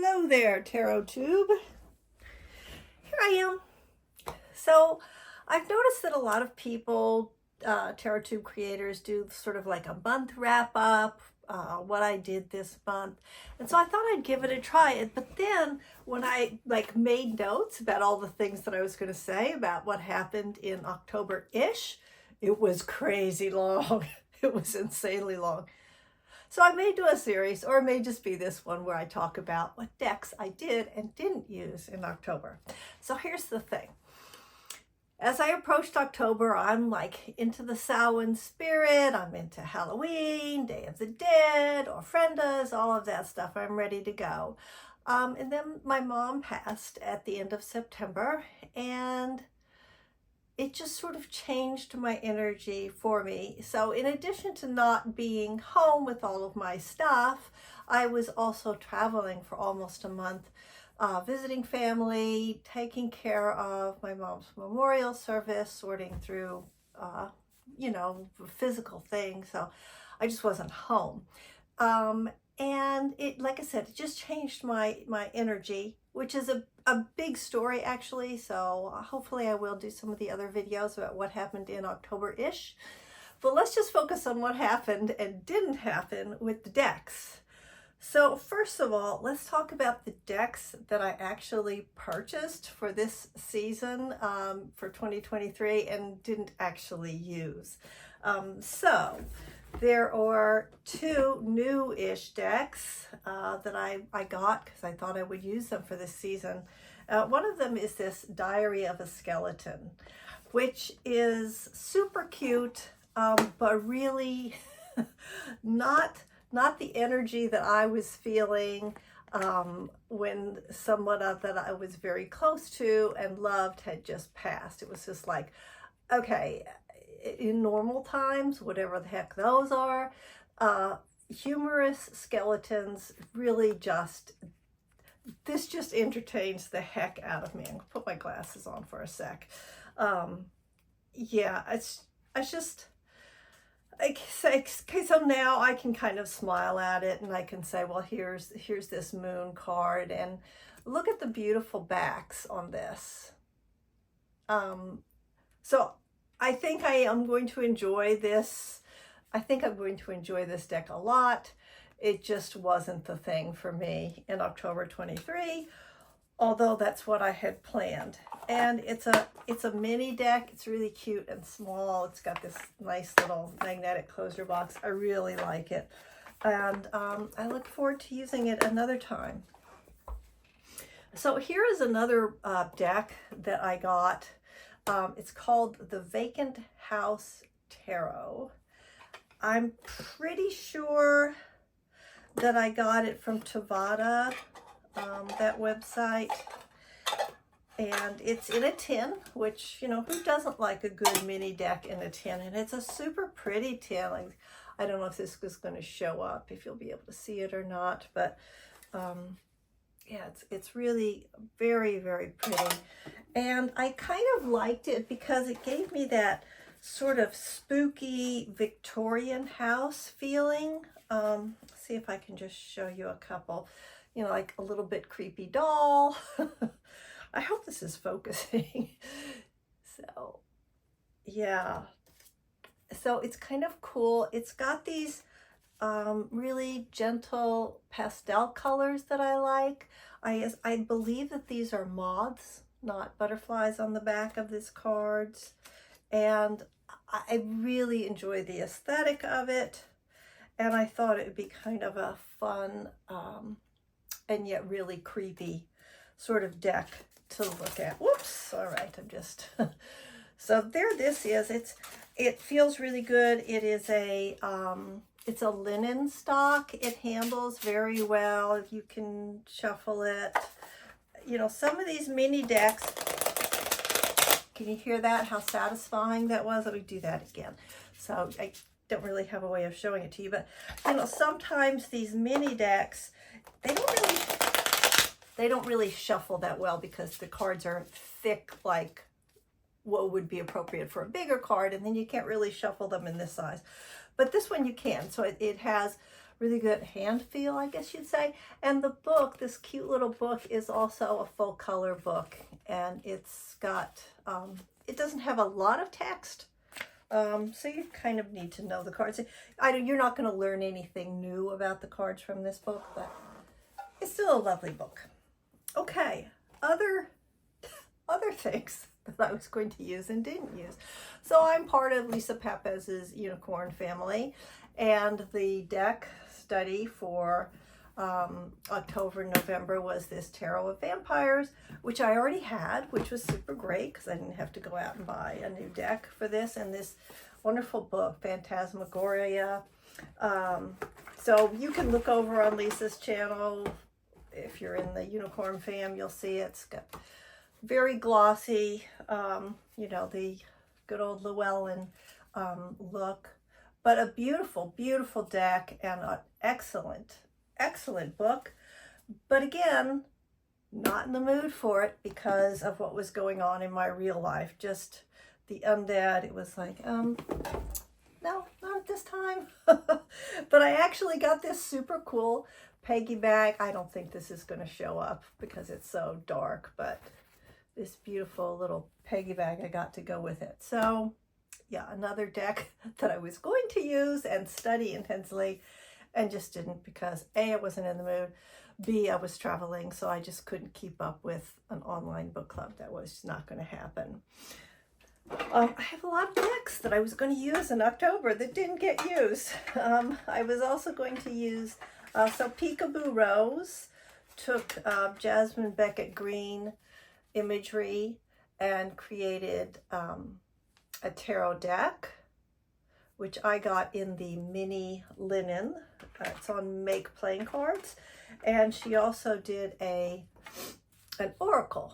Hello there, Tarot Tube. Here I am. So I've noticed that a lot of people, Tarot Tube creators, do sort of like a month wrap up, what I did this month. And so I thought I'd give it a try. But then when I made notes about all the things that I was going to say about what happened in October-ish, it was crazy long. It was insanely long. So I may do a series, or it may just be this one where I talk about what decks I did and didn't use in October. So here's the thing. As I approached October, I'm like into the Samhain spirit. I'm into Halloween, Day of the Dead, Offrendas, all of that stuff. I'm ready to go. And then my mom passed at the end of September, and it just sort of changed my energy for me. So in addition to not being home with all of my stuff, I was also traveling for almost a month, visiting family, taking care of my mom's memorial service, sorting through, physical things. So I just wasn't home. And it, like I said, it just changed my energy, which is a big story actually. So hopefully I will do some of the other videos about what happened in October-ish. But let's just focus on what happened and didn't happen with the decks. So first of all, let's talk about the decks that I actually purchased for this season for 2023 and didn't actually use. So there are two new-ish decks that I got because I thought I would use them for this season. One of them is this Diary of a Skeleton, which is super cute, but really not the energy that I was feeling when someone that I was very close to and loved had just passed. It was just like, okay, in normal times, whatever the heck those are, humorous skeletons really this just entertains the heck out of me. I'm gonna put my glasses on for a sec. Yeah, it's just, okay, so now I can kind of smile at it and I can say, well, here's this moon card, and look at the beautiful backs on this. So I think I am going to enjoy this. I think I'm going to enjoy this deck a lot. It just wasn't the thing for me in October 23, although that's what I had planned. And it's a mini deck. It's really cute and small. It's got this nice little magnetic closure box. I really like it. And I look forward to using it another time. So here is another deck that I got. It's called the Vacant House Tarot. I'm pretty sure that I got it from Tovada, that website. And it's in a tin, which, you know, who doesn't like a good mini deck in a tin? And it's a super pretty tin. Like, I don't know if this is going to show up, if you'll be able to see it or not. But yeah, it's really very, very pretty. And I kind of liked it because it gave me that sort of spooky Victorian house feeling. See if I can just show you a couple, you know, like a little bit creepy doll. I hope this is focusing. So, yeah. So it's kind of cool. It's got these really gentle pastel colors that I like. I believe that these are moths, not butterflies, on the back of this cards. And I really enjoy the aesthetic of it. And I thought it would be kind of a fun and yet really creepy sort of deck to look at. Whoops, all right, I'm just... So there this is. It feels really good. It is it's a linen stock. It handles very well. You can shuffle it. You know, some of these mini decks, can you hear that? How satisfying that was? Let me do that again. So I don't really have a way of showing it to you, but you know, sometimes these mini decks, they don't really shuffle that well because the cards are thick, like what would be appropriate for a bigger card, and then you can't really shuffle them in this size. But this one you can. So it has really good hand feel, I guess you'd say. And the book, this cute little book, is also a full color book, and it's got, it doesn't have a lot of text, so you kind of need to know the cards. You're not going to learn anything new about the cards from this book, but it's still a lovely book. Okay, other things that I was going to use and didn't use. So I'm part of Lisa Papez's unicorn family, and the deck study for October, November was this Tarot of Vampyres, which I already had, which was super great because I didn't have to go out and buy a new deck for this, and this wonderful book, Phantasmagoria. So you can look over on Lisa's channel. If you're in the unicorn fam, you'll see it's got very glossy, the good old Llewellyn look, but a beautiful, beautiful deck and an excellent, excellent book. But again, not in the mood for it because of what was going on in my real life. Just the undead, it was like, no, not at this time. But I actually got this super cool Peggy bag. I don't think this is going to show up because it's so dark, but this beautiful little Peggy bag I got to go with it. So yeah, another deck that I was going to use and study intensely and just didn't because A, I wasn't in the mood, B, I was traveling, so I just couldn't keep up with an online book club. That was not going to happen. I have a lot of decks that I was going to use in October that didn't get used. I was also going to use, so PeekabooRose took Jasmine Beckett Green imagery and created a tarot deck, which I got in the mini linen. It's on Make Playing Cards. And she also did an oracle.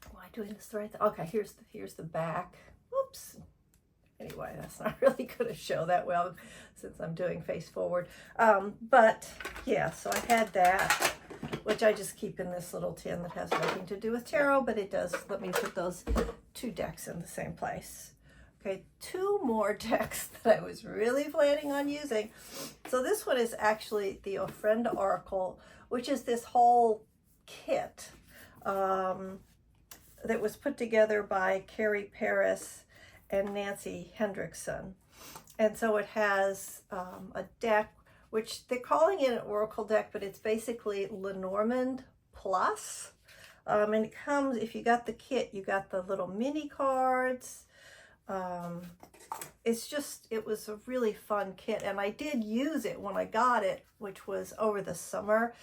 Am I doing this the right thing? Okay, here's the back. Oops. Anyway, that's not really going to show that well since I'm doing face forward. But yeah, so I had that, which I just keep in this little tin that has nothing to do with tarot, but it does let me put those two decks in the same place. Okay, two more decks that I was really planning on using. So this one is actually the Offrenda Oracle, which is this whole kit that was put together by Carrie Paris and Nancy Hendrickson. And so it has a deck, which they're calling it an Oracle deck, but it's basically Lenormand Plus. And it comes, if you got the kit, you got the little mini cards. It was a really fun kit, and I did use it when I got it, which was over the summer,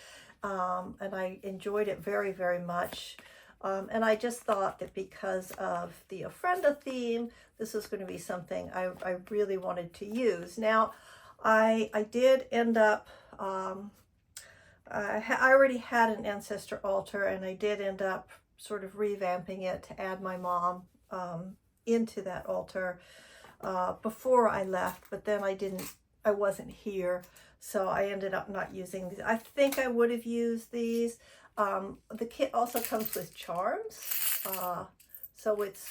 and I enjoyed it very, very much. And I just thought that because of the Offrenda theme, this was going to be something I really wanted to use. Now, I did end up, I already had an ancestor altar, and I did end up sort of revamping it to add my mom into that altar before I left, but then I wasn't here, so I ended up not using these. I think I would have used these. The kit also comes with charms, so it's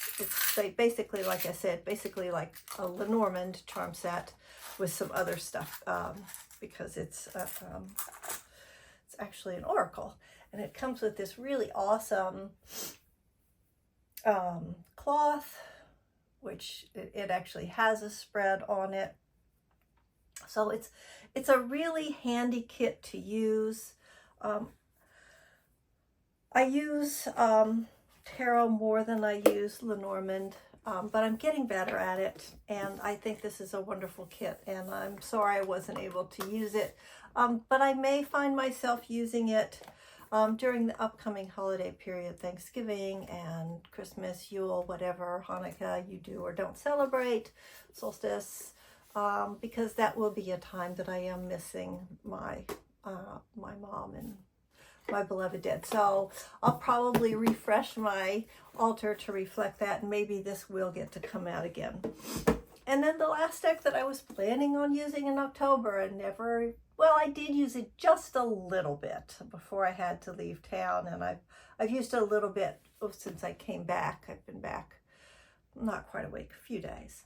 basically, like I said, basically like a Lenormand charm set with some other stuff, because it's actually an oracle, and it comes with this really awesome cloth, which it actually has a spread on it. So it's a really handy kit to use. I use tarot more than I use Lenormand, but I'm getting better at it, and I think this is a wonderful kit, and I'm sorry I wasn't able to use it, but I may find myself using it during the upcoming holiday period, Thanksgiving and Christmas, Yule, whatever, Hanukkah you do or don't celebrate, solstice, because that will be a time that I am missing my mom and my beloved dead. So I'll probably refresh my altar to reflect that, and maybe this will get to come out again. And then the last deck that I was planning on using in October and never, well, I did use it just a little bit before I had to leave town, and I've used it a little bit since I came back. I've been back not quite a week, a few days.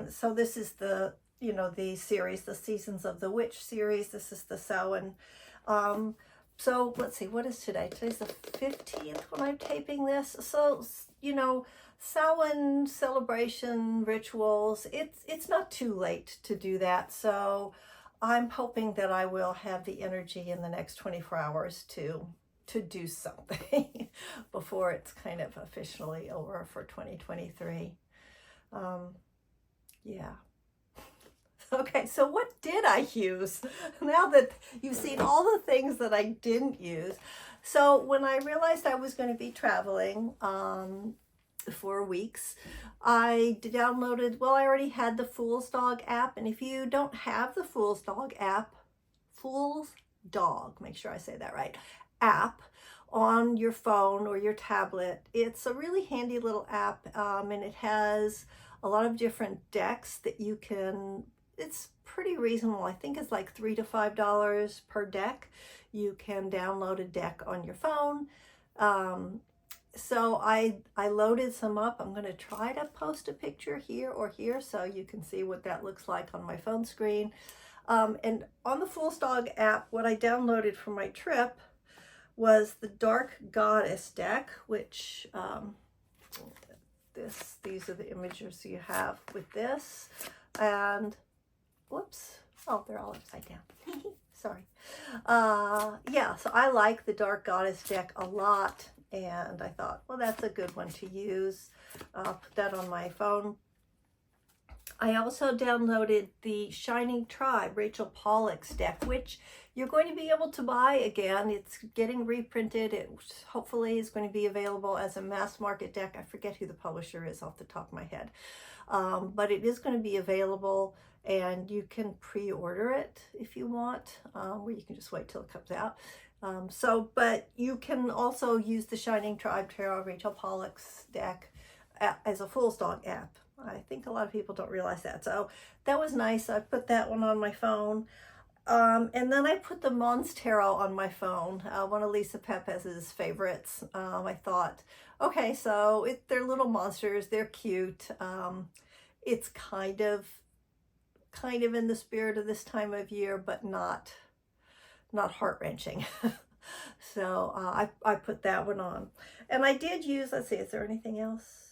So this is the you know, the series, the Seasons of the Witch series. This is the Samhain. So let's see, what is today? Today's the 15th when I'm taping this. So, you know, Samhain celebration rituals, it's not too late to do that. So I'm hoping that I will have the energy in the next 24 hours to do something before it's kind of officially over for 2023. Yeah. Okay, so what did I use? Now that you've seen all the things that I didn't use. So when I realized I was going to be traveling for weeks, I downloaded, well, I already had the Fool's Dog app. And if you don't have the Fool's Dog app, Fool's Dog, make sure I say that right, app on your phone or your tablet, it's a really handy little app, and it has a lot of different decks that you can, it's pretty reasonable. I think it's like $3 to $5 per deck. You can download a deck on your phone. So I loaded some up. I'm going to try to post a picture here or here so you can see what that looks like on my phone screen. And on the Fool's Dog app, what I downloaded for my trip was the Dark Goddess deck, which these are the images you have with this. And whoops, oh, they're all upside down. Sorry. Yeah, so I like the Dark Goddess deck a lot, and I thought, well, that's a good one to use. I'll put that on my phone. I also downloaded the Shining Tribe, Rachel Pollack's deck, which you're going to be able to buy again. It's getting reprinted. It hopefully is going to be available as a mass market deck. I forget who the publisher is off the top of my head. But it is going to be available, and you can pre-order it if you want, or you can just wait till it comes out. But you can also use the Shining Tribe Tarot, Rachel Pollack's deck, as a Fool's Dog app. I think a lot of people don't realize that. So that was nice. I put that one on my phone. And then I put the Monstarot on my phone, one of Lisa Pepez's favorites. I thought, okay, so they're little monsters. They're cute. It's kind of in the spirit of this time of year, but not heart-wrenching. So I put that one on. And I did use, let's see, is there anything else?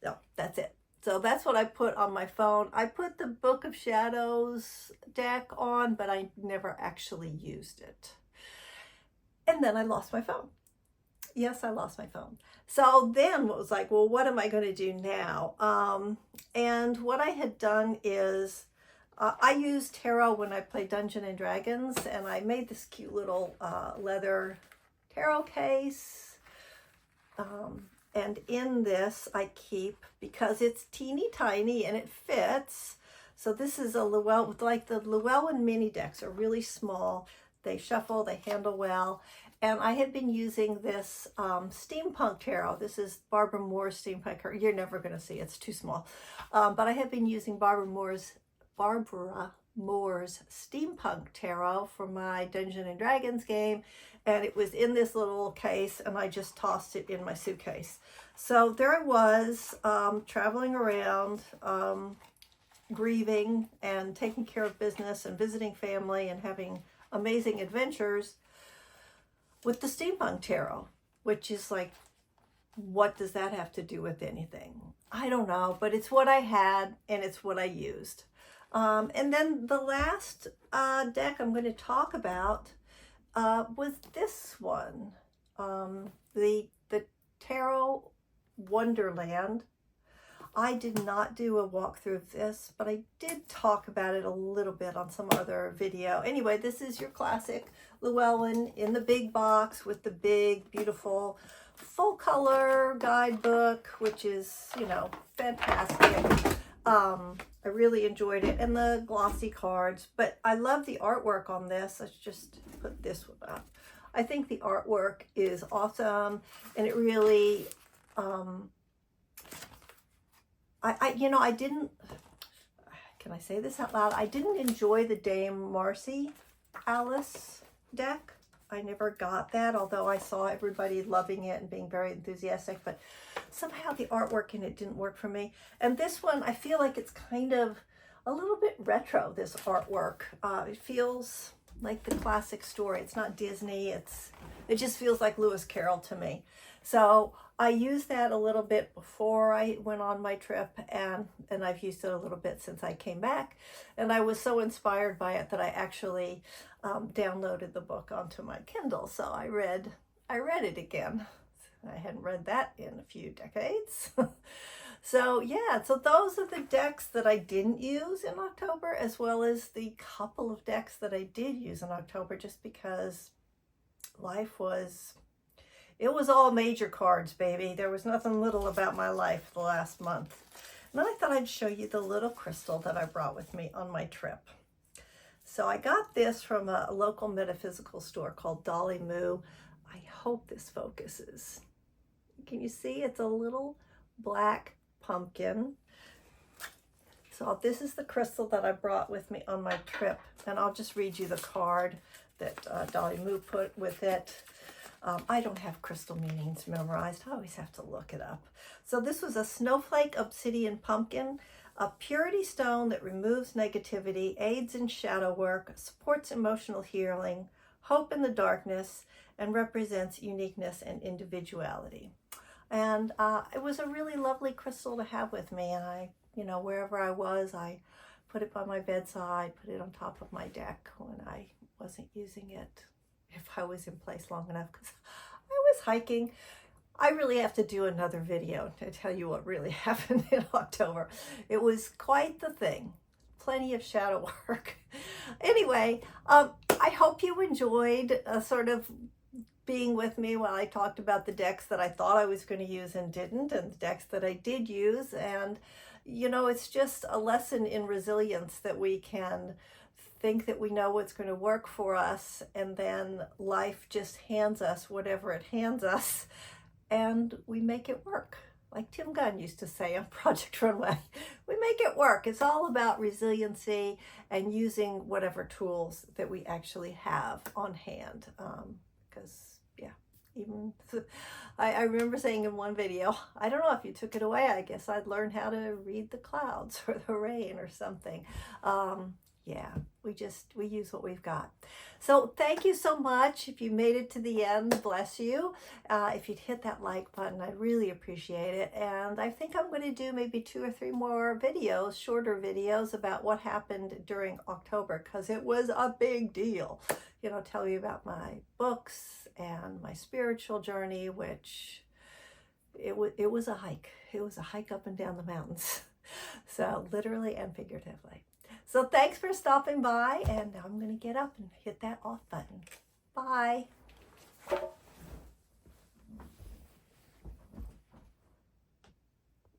No, that's it. So that's what I put on my phone. I put the Book of Shadows deck on, but I never actually used it. And then I lost my phone. Yes, I lost my phone. So then it was like, well, what am I going to do now? And what I had done is I use tarot when I play Dungeons and Dragons, and I made this cute little leather tarot case. And in this I keep, because it's teeny tiny and it fits. So this is a Llewellyn, like the Llewellyn mini decks are really small. They shuffle, they handle well. And I had been using this Steampunk Tarot. This is Barbara Moore's Steampunk Tarot. You're never going to see it. It's too small. But I have been using Barbara Moore's Steampunk Tarot for my Dungeons and Dragons game. And it was in this little case, and I just tossed it in my suitcase. So there I was, traveling around, grieving and taking care of business and visiting family and having amazing adventures with the Steampunk Tarot, which is like, what does that have to do with anything? I don't know, but it's what I had and it's what I used. And then the last deck I'm going to talk about was this one, the Tarot Wonderland. I did not do a walkthrough of this, but I did talk about it a little bit on some other video. Anyway, this is your classic Llewellyn in the big box with the big, beautiful, full color guidebook, which is, you know, fantastic. I really enjoyed it, and the glossy cards, but I love the artwork on this. Let's just put this one up. I think the artwork is awesome, and it really, I didn't, can I say this out loud? I didn't enjoy the Dame Marcy Alice deck. I never got that, although I saw everybody loving it and being very enthusiastic, but somehow the artwork in it didn't work for me. And this one, I feel like it's kind of a little bit retro, this artwork. It feels like the classic story. It's not Disney. It just feels like Lewis Carroll to me. So I used that a little bit before I went on my trip, and I've used it a little bit since I came back. And I was so inspired by it that I actually downloaded the book onto my Kindle. So I read it again. I hadn't read that in a few decades. So yeah, so those are the decks that I didn't use in October, as well as the couple of decks that I did use in October, just because life was, it was all major cards, baby. There was nothing little about my life the last month. And then I thought I'd show you the little crystal that I brought with me on my trip. So I got this from a local metaphysical store called Dolly Moo. I hope this focuses. Can you see? It's a little black pumpkin. So this is the crystal that I brought with me on my trip, and I'll just read you the card that Dolly Moo put with it. I don't have crystal meanings memorized. I always have to look it up. So this was a snowflake obsidian pumpkin, a purity stone that removes negativity, aids in shadow work, supports emotional healing, hope in the darkness, and represents uniqueness and individuality. And it was a really lovely crystal to have with me. And I, wherever I was, I put it by my bedside, put it on top of my deck when I wasn't using it, if I was in place long enough, because I was hiking. I really have to do another video to tell you what really happened in October. It was quite the thing. Plenty of shadow work. Anyway, I hope you enjoyed sort of being with me while I talked about the decks that I thought I was going to use and didn't, and the decks that I did use. And, it's just a lesson in resilience that we can think that we know what's going to work for us, and then life just hands us whatever it hands us, and we make it work. Like Tim Gunn used to say on Project Runway, we make it work. It's all about resiliency and using whatever tools that we actually have on hand. Because even I remember saying in one video, I don't know if you took it away, I guess I'd learn how to read the clouds or the rain or something. Yeah, we use what we've got. So thank you so much. If you made it to the end, bless you. If you'd hit that like button, I'd really appreciate it. And I think I'm going to do maybe 2 or 3 more videos, shorter videos about what happened during October, because it was a big deal. Tell you about my books and my spiritual journey, which it was a hike. It was a hike up and down the mountains. So literally and figuratively. So thanks for stopping by, and now I'm going to get up and hit that off button. Bye.